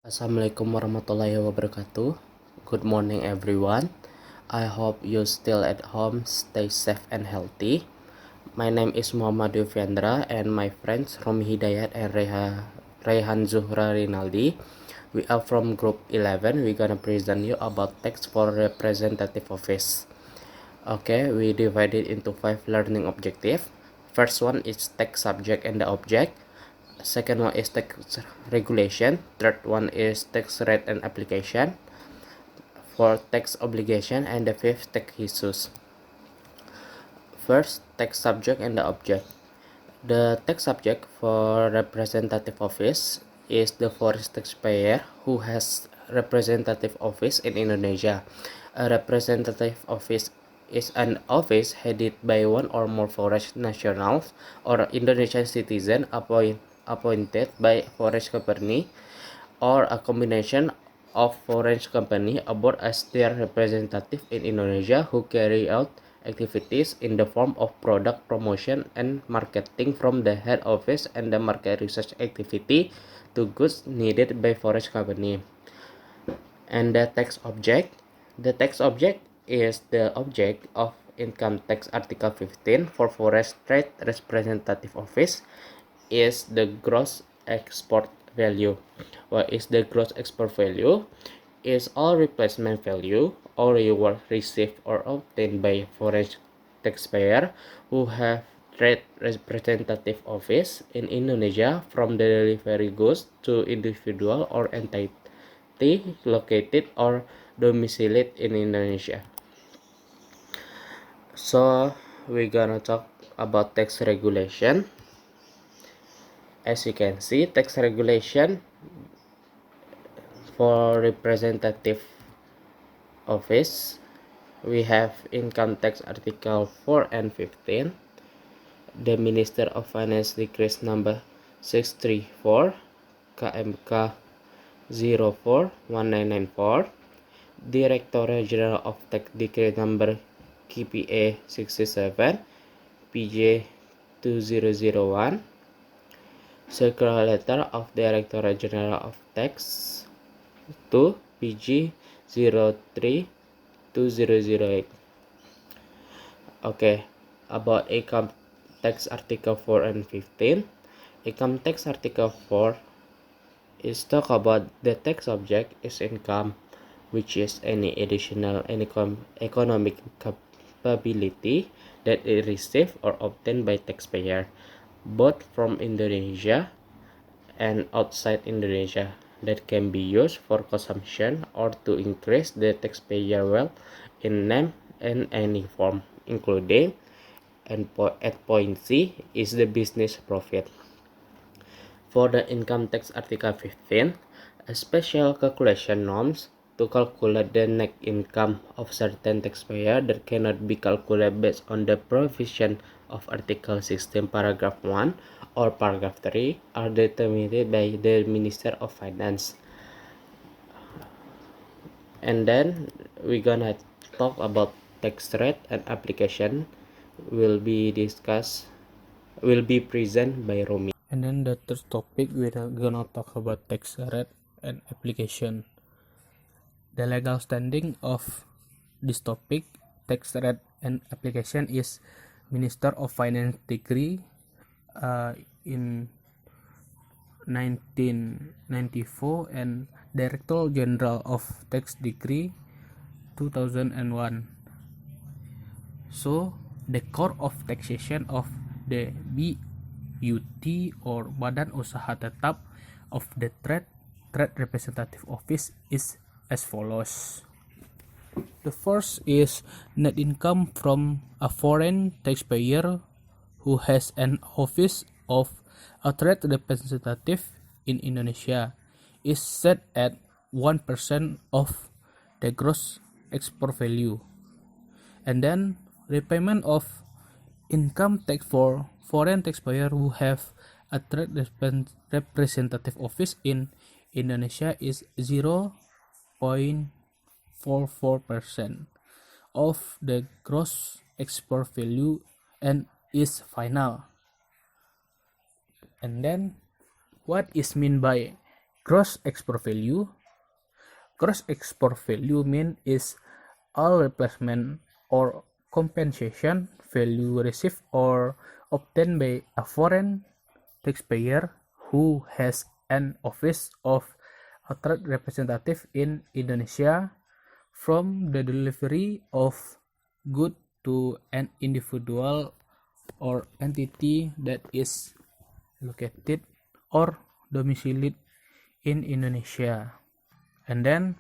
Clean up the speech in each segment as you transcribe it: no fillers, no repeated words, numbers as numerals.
Assalamualaikum warahmatullahi wabarakatuh. Good morning everyone. I hope you still at home, stay safe and healthy. My name is Muhammad Yufendra and my friends Romi Hidayat and Rehan Zuhra Rinaldi. We are from group 11. We're gonna present you about text for representative office. Okay, we divided into 5 learning objective. First one is text subject and the object. Second one is text regulation. Third one is text rate and application. Fourth, text obligation. And the fifth, text issues. First, text subject and the object. The text subject for representative office is the forest taxpayer who has representative office in Indonesia. A representative office is an office headed by one or more forest nationals or Indonesian citizen appointed by forest company or a combination of foreign company aboard as their representative in Indonesia who carry out activities in the form of product promotion and marketing from the head office and the market research activity to goods needed by foreign company. And the text object is the object of income tax article 15 for forest trade representative office is the gross export value. What is the gross export value? Is all replacement value or reward received or obtained by foreign taxpayer who have trade representative office in Indonesia from the delivery goods to individual or entity located or domiciled in Indonesia. So we're gonna talk about tax regulation. As you can see, tax regulation for representative office, we have income tax article 4 and 15. The Minister of Finance Decree number 634 KMK 041994. Directorate General of Tax Decree number KPA 67 PJ 2001. Circular Letter of Directorate General of Tax to PG 03-2008. Okay, about income tax article 4 and 15. Income tax article 4 is talk about the tax object is income, which is any additional economic capability that is received or obtained by taxpayer, both from Indonesia and outside Indonesia, that can be used for consumption or to increase the taxpayer wealth in name and any form, including and at point C is the business profit. For the income tax article 15, a special calculation norms to calculate the net income of certain taxpayer that cannot be calculated based on the provision of Article 16 paragraph 1 or paragraph 3 are determined by the Minister of Finance. And then we're gonna talk about tax rate and application will be present by Romi. And then the third topic, we're gonna talk about tax rate and application. The legal standing of this topic, tax rate and application, is Minister of Finance Decree in 1994 and Director General of Tax Decree 2001. So the Court of Taxation of the BUT or Badan Usaha Tetap of the Trade Representative Office is as follows. The first is net income from a foreign taxpayer who has an office of a trade representative in Indonesia is set at 1% of the gross export value. And then repayment of income tax for foreign taxpayer who have a trade representative office in Indonesia is 0.44% of the gross export value and is final. And then what is meant by gross export value. Gross export value mean is all replacement or compensation value received or obtained by a foreign taxpayer who has an office of a trade representative in Indonesia from the delivery of good to an individual or entity that is located or domiciled in Indonesia. And then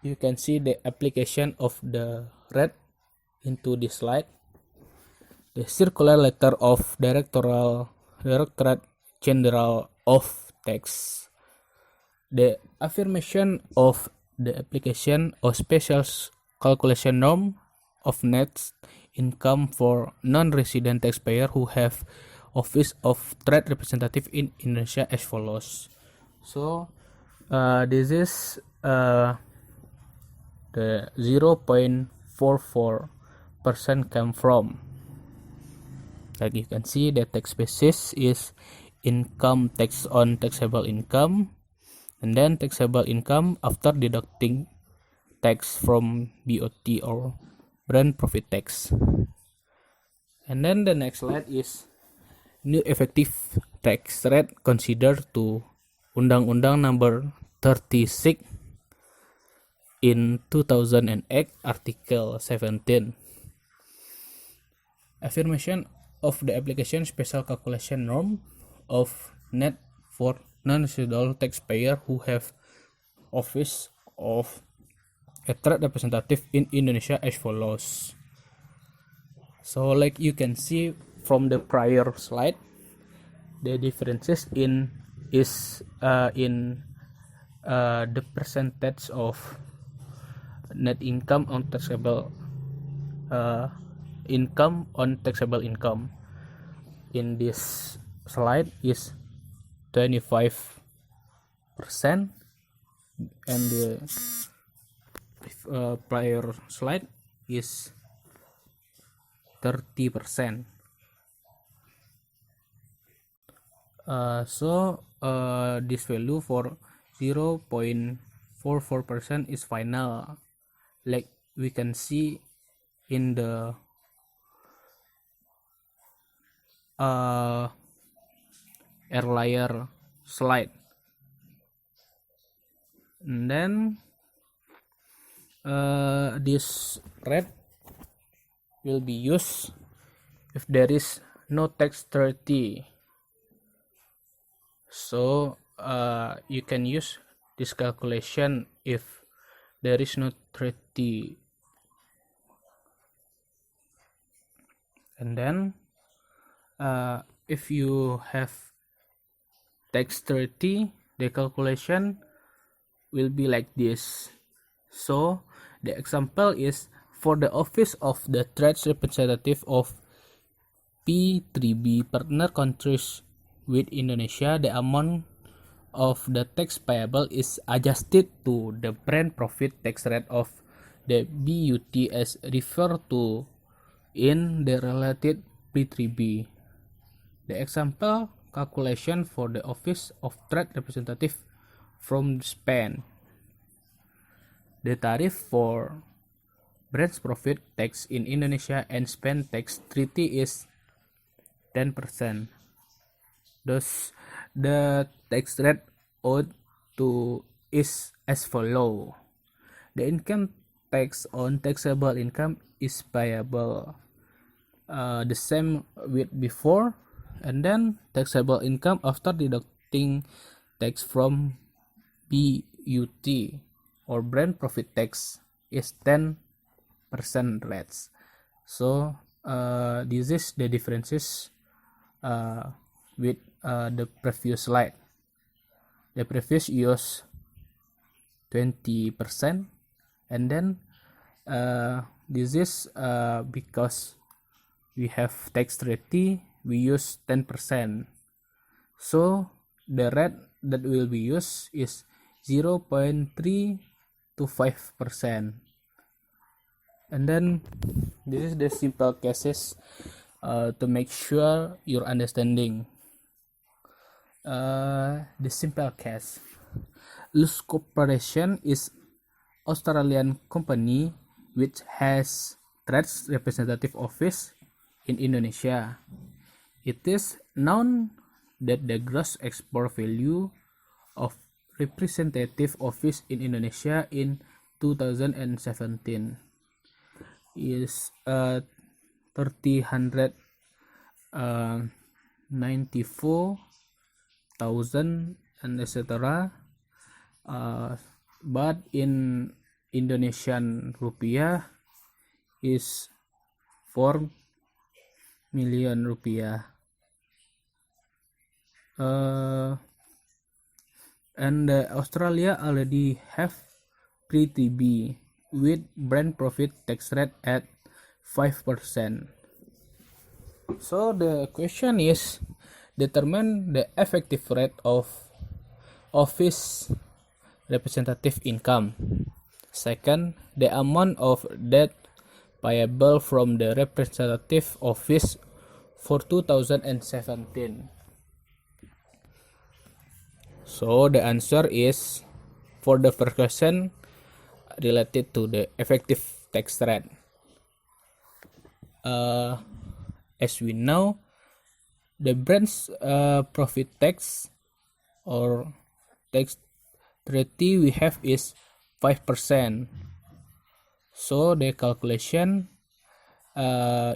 you can see the application of the red into this slide. The circular letter of Directorate General of Tax. The affirmation of the application of special calculation norm of net income for non-resident taxpayer who have office of trade representative in Indonesia as follows. So this is the 0.44% come from. Like you can see, the tax basis is income tax on taxable income, and then taxable income after deducting tax from BOT or brand profit tax. And then the next slide is new effective tax rate considered to Undang-Undang number 36 in 2008 Article 17. Affirmation of the application special calculation norm of net for non-resident taxpayer who have office of a trade representative in Indonesia as follows. So like you can see from the prior slide, the differences in the percentage of net income on taxable income on taxable income in this slide is 25%, and the prior slide is 30%. So this value for 0.44% is final, like we can see in the earlier slide. And then this rate will be used if there is no tax treaty. So you can use this calculation if there is no treaty. And then if you have tax treaty, the calculation will be like this. So the example is for the office of the trade representative of P3B partner countries with Indonesia, the amount of the tax payable is adjusted to the brand profit tax rate of the BUT as referred to in the related P3B. The example calculation for the office of trade representative from Spain. The tariff for branch profit tax in Indonesia and Spain tax treaty is 10%. Thus, the tax rate owed to is as follow. The income tax on taxable income is payable the same with before, and then taxable income after deducting tax from BUT or brand profit tax is 10% rates. So this is the differences with the previous slide. The previous use 20%, and then this is because we have tax treaty, we use 10%. So the rate that will be used is 0.3 to 5%. And then this is the simple cases to make sure your understanding. The simple case. Luz Corporation is Australian company which has trade representative office in Indonesia. It is known that the gross export value of representative office in Indonesia in 2017 is 394,000 and etc. But in Indonesian rupiah is 4 million rupiah. And Australia already have pre-TB with brand profit tax rate at 5%. So the question is, determine the effective rate of office representative income. Second, the amount of debt payable from the representative office for 2017. So the answer is, for the first question, related to the effective tax rate. As we know, the brand's profit tax or tax treaty we have is 5%. So the calculation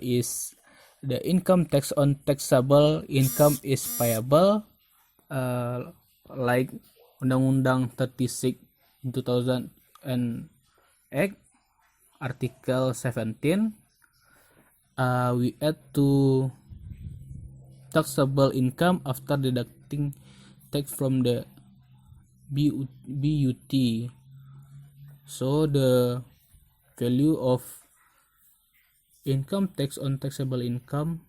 is the income tax on taxable income is payable like Undang-Undang 36 2008 Article 17. We add to taxable income after deducting tax from the BUT. So the value of income tax on taxable income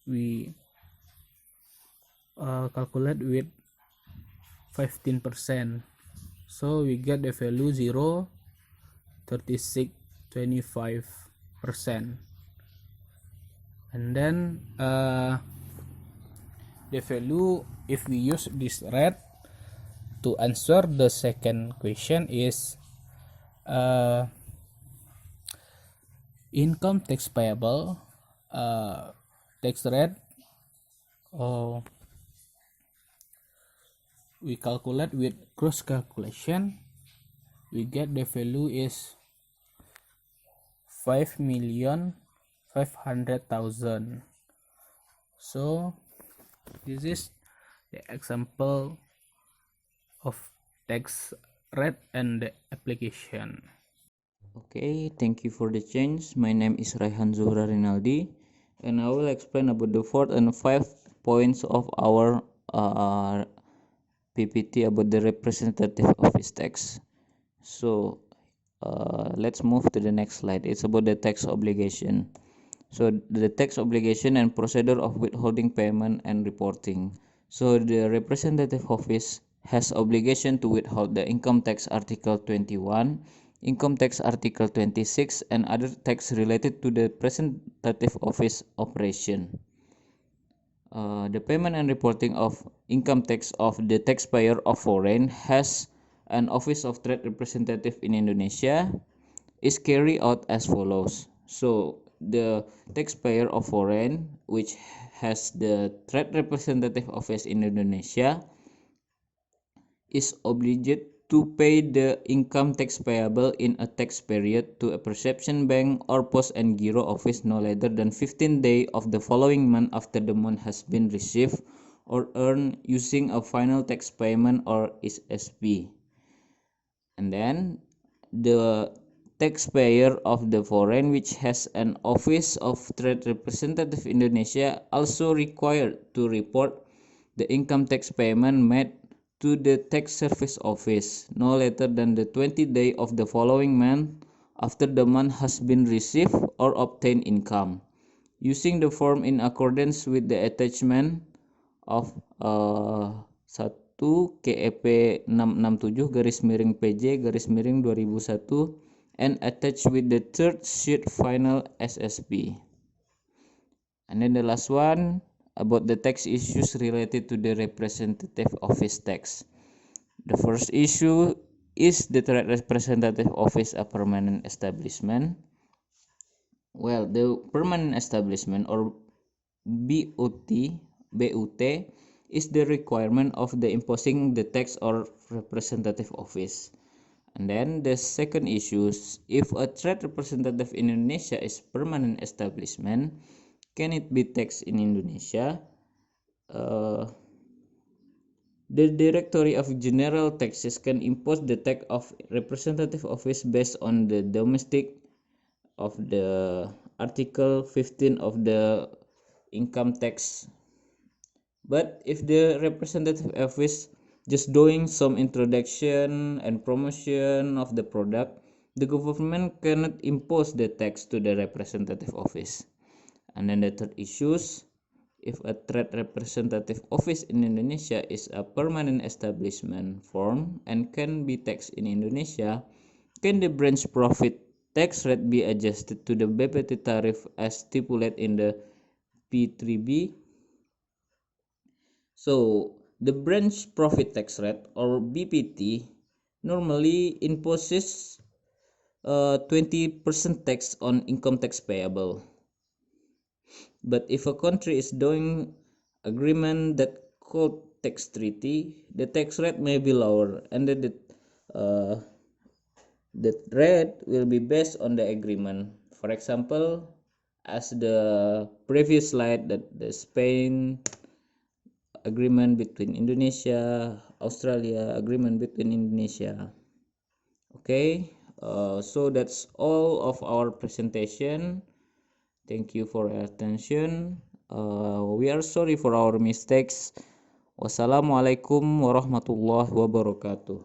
we calculate with 15%. So we get the value 0.3625%. And then the value, if we use this rate to answer the second question, is income tax payable tax rate, we calculate with cross calculation. We get the value is 5,500,000. So this is the example of tax rate and the application. Okay, thank you for the change. My name is Raihan Zuhra Rinaldi, and I will explain about the fourth and fifth points of our PPT about the representative office tax. So let's move to the next slide. It's about the tax obligation. So the tax obligation and procedure of withholding payment and reporting. So the representative office has obligation to withhold the income tax Article 21, income tax Article 26, and other tax related to the representative office operation. The payment and reporting of income tax of the taxpayer of foreign has an office of trade representative in Indonesia is carried out as follows. So the taxpayer of foreign, which has the trade representative office in Indonesia, is obliged to pay the income tax payable in a tax period to a perception bank or post and giro office no later than 15 days of the following month after the month has been received or earned using a final tax payment or SSP. And then the taxpayer of the foreign, which has an office of trade representative in Indonesia, also required to report the income tax payment made to the tax service office no later than the 20th day of the following month after the month has been received or obtained income, using the form in accordance with the attachment of 1 KEP 667-PJ-2001 and attached with the third sheet final SSP. And then the last one about the tax issues related to the representative office tax. The first issue is the trade representative office a permanent establishment? Well, the permanent establishment or BUT is the requirement of the imposing the tax or representative office. And then the second issue is if a trade representative in Indonesia is permanent establishment, can it be taxed in Indonesia? The Directorate of General Taxes can impose the tax of representative office based on the domestic of the Article 15 of the income tax. But if the representative office just doing some introduction and promotion of the product, the government cannot impose the tax to the representative office. And then the third issues, if a trade representative office in Indonesia is a permanent establishment form and can be taxed in Indonesia, can the branch profit tax rate be adjusted to the BPT tariff as stipulated in the P3B? So the branch profit tax rate or BPT normally imposes 20% tax on income tax payable. But if a country is doing agreement that called tax treaty, the tax rate may be lower, and then the rate will be based on the agreement. For example, as the previous slide, that the Spain agreement between Indonesia, Australia agreement between Indonesia. Okay, so that's all of our presentation. Thank you for your attention. We are sorry for our mistakes. Wassalamualaikum warahmatullahi wabarakatuh.